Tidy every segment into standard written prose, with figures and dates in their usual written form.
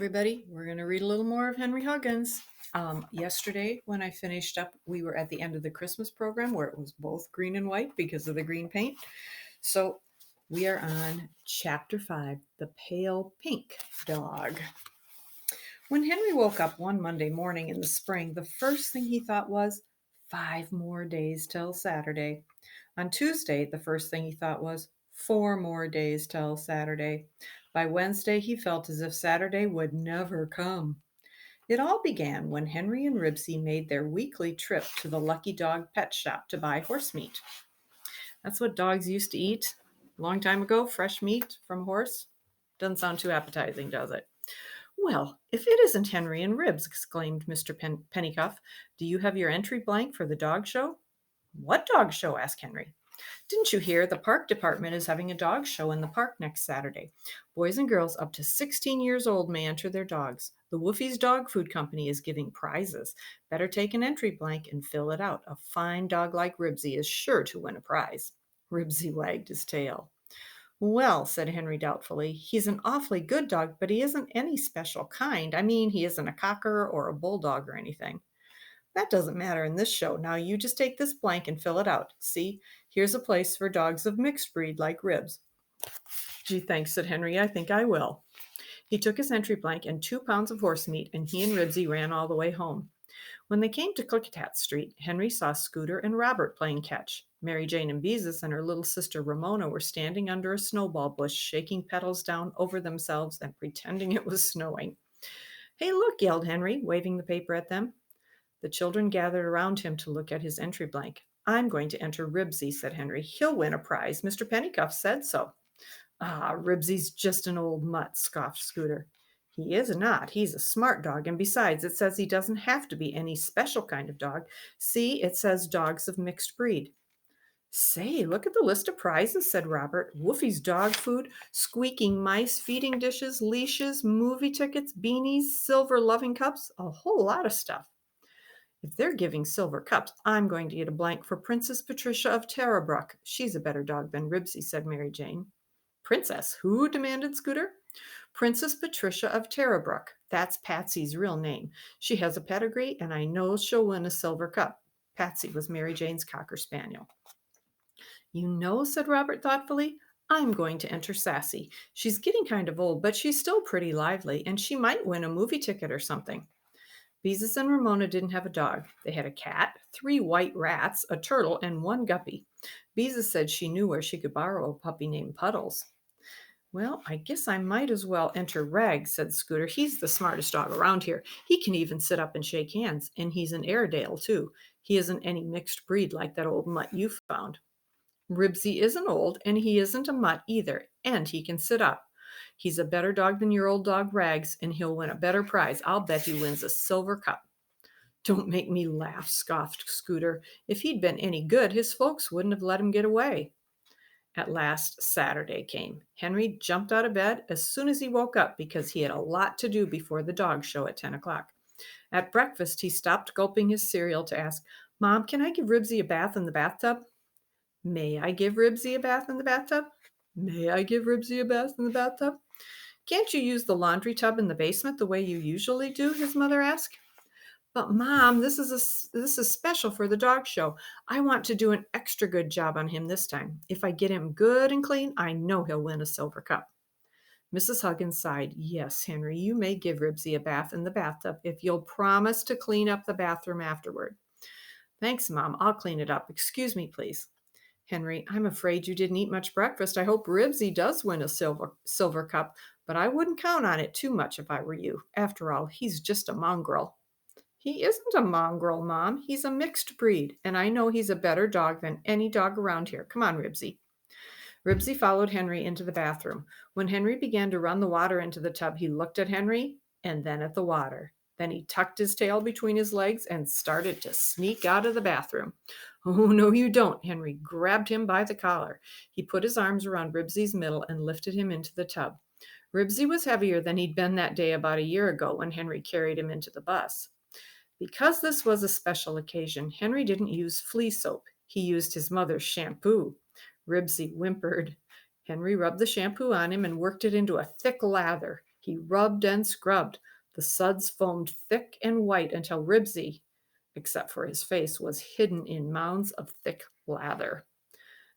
everybody. We're going to read a little more of Henry Huggins. Yesterday, when I finished up, we were at the end of the Christmas program where it was both green and white because of the green paint. So we are on chapter 5, The Pale Pink Dog. When Henry woke up one Monday morning in the spring, the first thing he thought was, 5 more days till Saturday. On Tuesday, the first thing he thought was, 4 more days till Saturday. By Wednesday, he felt as if Saturday would never come. It all began when Henry and Ribsy made their weekly trip to the Lucky Dog pet shop to buy horse meat. That's what dogs used to eat a long time ago, fresh meat from a horse. Doesn't sound too appetizing, does it? Well, if it isn't Henry and Ribs, exclaimed Mr. Pennycuff. Do you have your entry blank for the dog show? What dog show? Asked Henry. Didn't you hear? The park department is having a dog show in the park next Saturday. Boys and girls up to 16 years old may enter their dogs. The Woofy's Dog Food Company is giving prizes. Better take an entry blank and fill it out. A fine dog like Ribsy is sure to win a prize. Ribsy wagged his tail. Well, said Henry doubtfully, he's an awfully good dog, but he isn't any special kind. I mean, he isn't a cocker or a bulldog or anything. That doesn't matter in this show. Now you just take this blank and fill it out. See, here's a place for dogs of mixed breed like Ribs. Gee, thanks, said Henry. I think I will. He took his entry blank and 2 pounds of horse meat, and he and Ribsy ran all the way home. When they came to Clickatat Street, Henry saw Scooter and Robert playing catch. Mary Jane and Beezus and her little sister Ramona were standing under a snowball bush, shaking petals down over themselves and pretending it was snowing. Hey, look, yelled Henry, waving the paper at them. The children gathered around him to look at his entry blank. I'm going to enter Ribsy, said Henry. He'll win a prize. Mr. Pennycuff said so. Ah, Ribsy's just an old mutt, scoffed Scooter. He is not. He's a smart dog, and besides, it says he doesn't have to be any special kind of dog. See, it says dogs of mixed breed. Say, look at the list of prizes, said Robert. Woofy's dog food, squeaking mice, feeding dishes, leashes, movie tickets, beanies, silver loving cups, a whole lot of stuff. If they're giving silver cups, I'm going to get a blank for Princess Patricia of Terrabruck. She's a better dog than Ribsy, said Mary Jane. Princess who? Demanded Scooter. Princess Patricia of Terrabruck. That's Patsy's real name. She has a pedigree, and I know she'll win a silver cup. Patsy was Mary Jane's Cocker Spaniel. You know, said Robert thoughtfully, I'm going to enter Sassy. She's getting kind of old, but she's still pretty lively, and she might win a movie ticket or something. Beezus and Ramona didn't have a dog. They had a cat, 3 white rats, a turtle, and 1 guppy. Beezus said she knew where she could borrow a puppy named Puddles. Well, I guess I might as well enter Rags, said Scooter. He's the smartest dog around here. He can even sit up and shake hands, and he's an Airedale, too. He isn't any mixed breed like that old mutt you found. Ribsy isn't old, and he isn't a mutt either, and he can sit up. He's a better dog than your old dog Rags, and he'll win a better prize. I'll bet he wins a silver cup. Don't make me laugh, scoffed Scooter. If he'd been any good, his folks wouldn't have let him get away. At last, Saturday came. Henry jumped out of bed as soon as he woke up because he had a lot to do before the dog show at 10 o'clock. At breakfast, he stopped gulping his cereal to ask, Mom, can I give Ribsy a bath in the bathtub? May I give Ribsy a bath in the bathtub? May I give Ribsy a bath in the bathtub? Can't you use the laundry tub in the basement the way you usually do? His mother asked. But Mom, this is special for the dog show. I want to do an extra good job on him this time. If I get him good and clean, I know he'll win a silver cup. Mrs. Huggins sighed. Yes, Henry, you may give Ribsy a bath in the bathtub if you'll promise to clean up the bathroom afterward. Thanks, Mom. I'll clean it up. Excuse me, please. Henry, I'm afraid you didn't eat much breakfast. I hope Ribsy does win a silver cup, but I wouldn't count on it too much if I were you. After all, he's just a mongrel. He isn't a mongrel, Mom. He's a mixed breed, and I know he's a better dog than any dog around here. Come on, Ribsy. Ribsy followed Henry into the bathroom. When Henry began to run the water into the tub, he looked at Henry and then at the water. Then he tucked his tail between his legs and started to sneak out of the bathroom. Oh, no, you don't. Henry grabbed him by the collar. He put his arms around Ribsy's middle and lifted him into the tub. Ribsy was heavier than he'd been that day about a year ago when Henry carried him into the bus. Because this was a special occasion, Henry didn't use flea soap. He used his mother's shampoo. Ribsy whimpered. Henry rubbed the shampoo on him and worked it into a thick lather. He rubbed and scrubbed. The suds foamed thick and white until Ribsy, except for his face, was hidden in mounds of thick lather.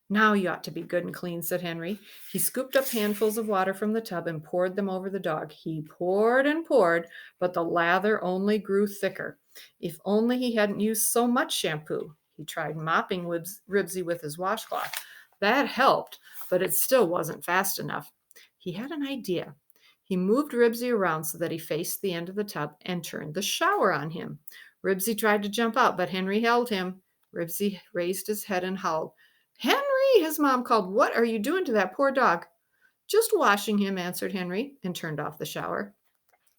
Now you ought to be good and clean, said Henry. He scooped up handfuls of water from the tub and poured them over the dog. He poured and poured, but the lather only grew thicker. If only he hadn't used so much shampoo. He tried mopping Ribsy with his washcloth. That helped, but it still wasn't fast enough. He had an idea. He moved Ribsy around so that he faced the end of the tub and turned the shower on him. Ribsy tried to jump out, but Henry held him. Ribsy raised his head and howled. Henry, his mom called, what are you doing to that poor dog? Just washing him, answered Henry, and turned off the shower.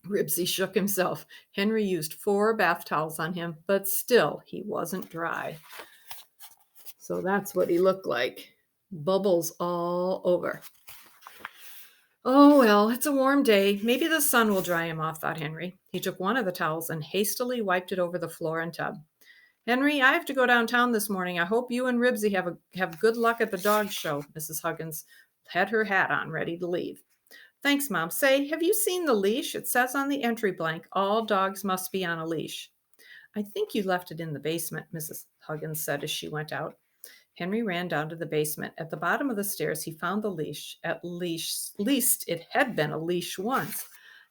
Ribsy shook himself. Henry used 4 bath towels on him, but still he wasn't dry. So that's what he looked like. Bubbles all over. Oh, well, it's a warm day. Maybe the sun will dry him off, thought Henry. He took one of the towels and hastily wiped it over the floor and tub. Henry, I have to go downtown this morning. I hope you and Ribsy have good luck at the dog show. Mrs. Huggins had her hat on, ready to leave. Thanks, Mom. Say, have you seen the leash? It says on the entry blank, all dogs must be on a leash. I think you left it in the basement, Mrs. Huggins said as she went out. Henry ran down to the basement. At the bottom of the stairs, he found the leash. At least it had been a leash once.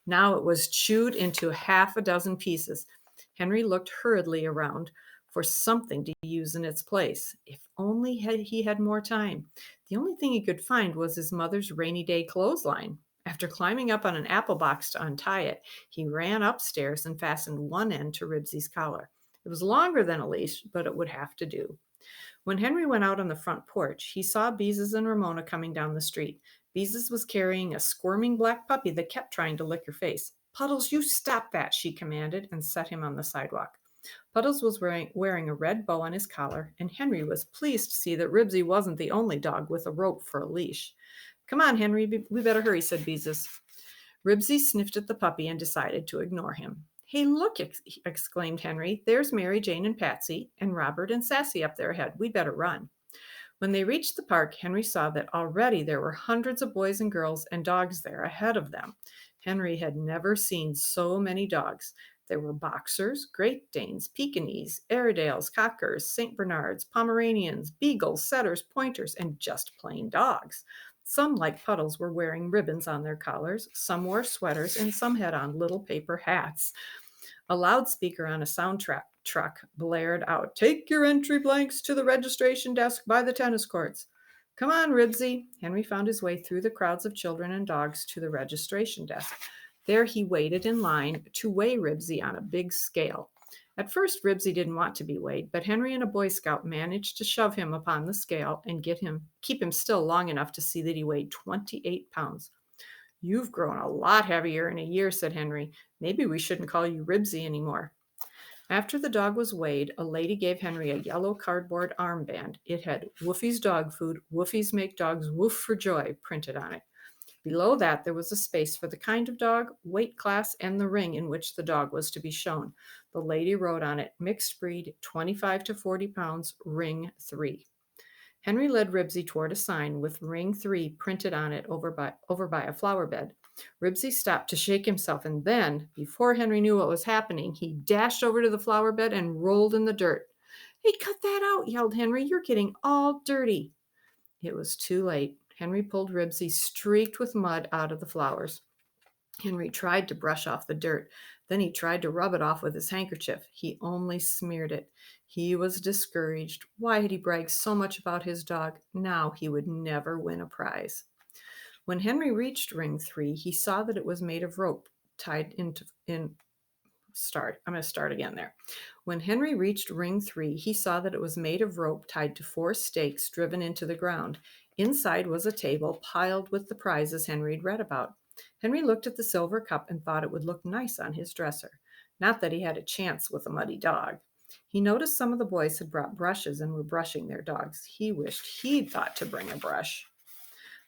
Now it was chewed into half a dozen pieces. Henry looked hurriedly around for something to use in its place. If only he had more time. The only thing he could find was his mother's rainy day clothesline. After climbing up on an apple box to untie it, he ran upstairs and fastened one end to Ribsy's collar. It was longer than a leash, but it would have to do. When Henry went out on the front porch, he saw Beezus and Ramona coming down the street. Beezus was carrying a squirming black puppy that kept trying to lick her face. Puddles, you stop that, she commanded, and set him on the sidewalk. Puddles was wearing a red bow on his collar, and Henry was pleased to see that Ribsy wasn't the only dog with a rope for a leash. Come on, Henry, we better hurry, said Beezus. Ribsy sniffed at the puppy and decided to ignore him. Hey, look, exclaimed Henry. There's Mary Jane and Patsy, and Robert and Sassy up there ahead. We'd better run. When they reached the park, Henry saw that already there were hundreds of boys and girls and dogs there ahead of them. Henry had never seen so many dogs. There were Boxers, Great Danes, Pekingese, Airedales, Cockers, St. Bernards, Pomeranians, Beagles, Setters, Pointers, and just plain dogs. Some, like Puddles, were wearing ribbons on their collars, some wore sweaters, and some had on little paper hats. A loudspeaker on a sound truck blared out, "Take your entry blanks to the registration desk by the tennis courts." Come on, Ribsy. Henry found his way through the crowds of children and dogs to the registration desk. There he waited in line to weigh Ribsy on a big scale. At first, Ribsy didn't want to be weighed, but Henry and a Boy Scout managed to shove him upon the scale and keep him still long enough to see that he weighed 28 pounds. You've grown a lot heavier in a year, said Henry. Maybe we shouldn't call you Ribsy anymore. After the dog was weighed, a lady gave Henry a yellow cardboard armband. It had Woofie's dog food, Woofies make dogs woof for joy printed on it. Below that, there was a space for the kind of dog, weight class, and the ring in which the dog was to be shown. The lady wrote on it, mixed breed, 25 to 40 pounds, ring 3. Henry led Ribsy toward a sign with ring 3 printed on it over by a flower bed. Ribsy stopped to shake himself, and then, before Henry knew what was happening, he dashed over to the flower bed and rolled in the dirt. Hey, cut that out, yelled Henry. You're getting all dirty. It was too late. Henry pulled Ribsy, streaked with mud, out of the flowers. Henry tried to brush off the dirt. Then he tried to rub it off with his handkerchief. He only smeared it. He was discouraged. Why had he bragged so much about his dog? Now he would never win a prize. When Henry reached ring 3, he saw that it was made of rope tied I'm going to start again there. When Henry reached ring 3, he saw that it was made of rope tied to 4 stakes driven into the ground. Inside was a table piled with the prizes Henry had read about. Henry looked at the silver cup and thought it would look nice on his dresser. Not that he had a chance with a muddy dog. He noticed some of the boys had brought brushes and were brushing their dogs. He wished he'd thought to bring a brush.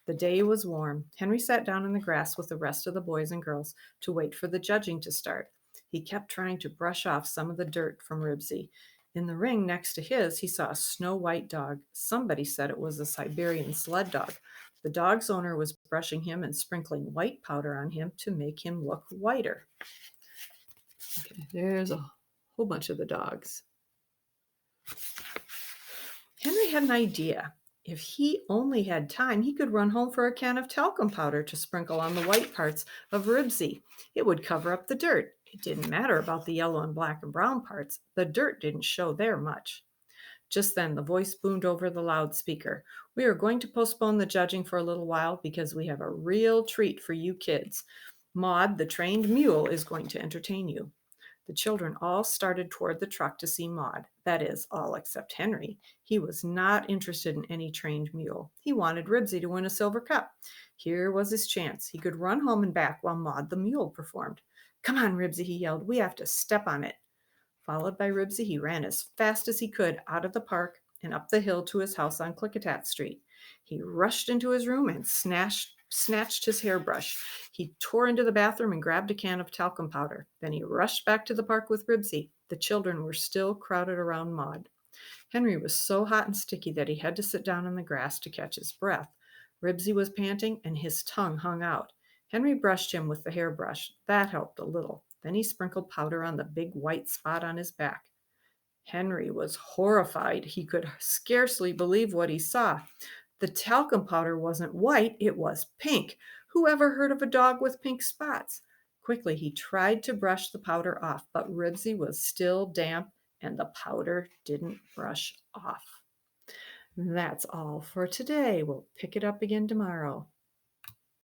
The day was warm. Henry sat down in the grass with the rest of the boys and girls to wait for the judging to start. He kept trying to brush off some of the dirt from Ribsy. In the ring next to his, he saw a snow-white dog. Somebody said it was a Siberian sled dog. The dog's owner was brushing him and sprinkling white powder on him to make him look whiter. Okay, there's a whole bunch of the dogs. Henry had an idea. If he only had time, he could run home for a can of talcum powder to sprinkle on the white parts of Ribsy. It would cover up the dirt. It didn't matter about the yellow and black and brown parts. The dirt didn't show there much. Just then, the voice boomed over the loudspeaker. We are going to postpone the judging for a little while because we have a real treat for you kids. Maud, the trained mule, is going to entertain you. The children all started toward the truck to see Maud. That is, all except Henry. He was not interested in any trained mule. He wanted Ribsy to win a silver cup. Here was his chance. He could run home and back while Maud the mule performed. Come on, Ribsy, he yelled. We have to step on it. Followed by Ribsy, he ran as fast as he could out of the park and up the hill to his house on Klickitat Street. He rushed into his room and snatched his hairbrush. He tore into the bathroom and grabbed a can of talcum powder. Then he rushed back to the park with Ribsy. The children were still crowded around Maud. Henry was so hot and sticky that he had to sit down in the grass to catch his breath. Ribsy was panting and his tongue hung out. Henry brushed him with the hairbrush. That helped a little. Then he sprinkled powder on the big white spot on his back. Henry was horrified. He could scarcely believe what he saw. The talcum powder wasn't white, it was pink. Who ever heard of a dog with pink spots? Quickly, he tried to brush the powder off, but Ribsy was still damp and the powder didn't brush off. That's all for today. We'll pick it up again tomorrow.